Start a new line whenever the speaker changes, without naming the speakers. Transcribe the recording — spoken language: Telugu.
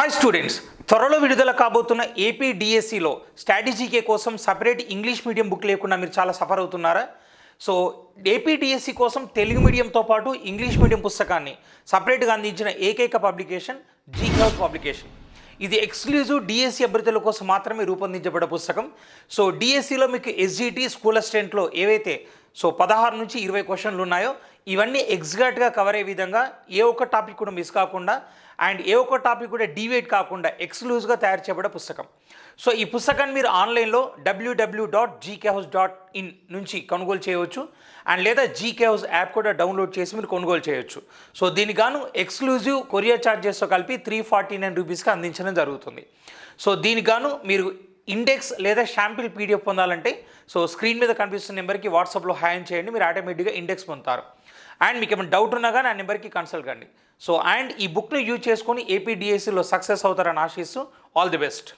హాయ్ స్టూడెంట్స్, త్వరలో విడుదల కాబోతున్న ఏపీ డిఎస్సిలో స్ట్రాటజీకే కోసం సపరేట్ ఇంగ్లీష్ మీడియం బుక్ లేకుండా మీరు చాలా సఫర్ అవుతున్నారా? సో ఏపీ డిఎస్సి కోసం తెలుగు మీడియంతో పాటు ఇంగ్లీష్ మీడియం పుస్తకాన్ని సపరేట్గా అందించిన ఏకైక పబ్లికేషన్ జీకే హౌస్ పబ్లికేషన్. ఇది ఎక్స్క్లూజివ్ డిఎస్సి అభ్యర్థుల కోసం మాత్రమే రూపొందించబడ్డ పుస్తకం. సో డిఎస్సిలో మీకు ఎస్జిటి స్కూల్ అసిస్టెంట్లో ఏవైతే 16 నుంచి 20 క్వశ్చన్లు ఉన్నాయో ఇవన్నీ ఎగ్జాక్ట్గా కవర్ అయ్యే విధంగా ఏ ఒక్క టాపిక్ కూడా మిస్ కాకుండా అండ్ ఏ ఒక్క టాపిక్ కూడా డీవియేట్ కాకుండా ఎక్స్క్లూజివ్గా తయారు చేయబడే పుస్తకం. సో ఈ పుస్తకాన్ని మీరు ఆన్లైన్లో www.gkhouse.in నుంచి కొనుగోలు చేయవచ్చు అండ్ లేదా జీకే హౌస్ యాప్ కూడా డౌన్లోడ్ చేసి మీరు కొనుగోలు చేయొచ్చు. సో దీనికి గాను ఎక్స్క్లూజివ్ కొరియర్ ఛార్జెస్తో కలిపి 349 రూపీస్కి అందించడం జరుగుతుంది. సో దీనికి గాను మీరు ఇండెక్స్ లేదా శాంపిల్ పీడిఎఫ్ పొందాలంటే సో స్క్రీన్ మీద కనిపిస్తున్న నెంబర్కి వాట్సాప్లో హాయ్ చేయండి, మీరు ఆటోమేటిక్గా ఇండెక్స్ పొందుతారు. అండ్ మీకు ఏమైనా డౌట్ ఉన్నా కానీ ఆ నెంబర్కి కన్సల్ట్ కండి. సో అండ్ ఈ బుక్ని యూజ్ చేసుకొని ఏపీ డిఎస్సిలో సక్సెస్ అవుతారని ఆశిస్తూ ఆల్ ది బెస్ట్.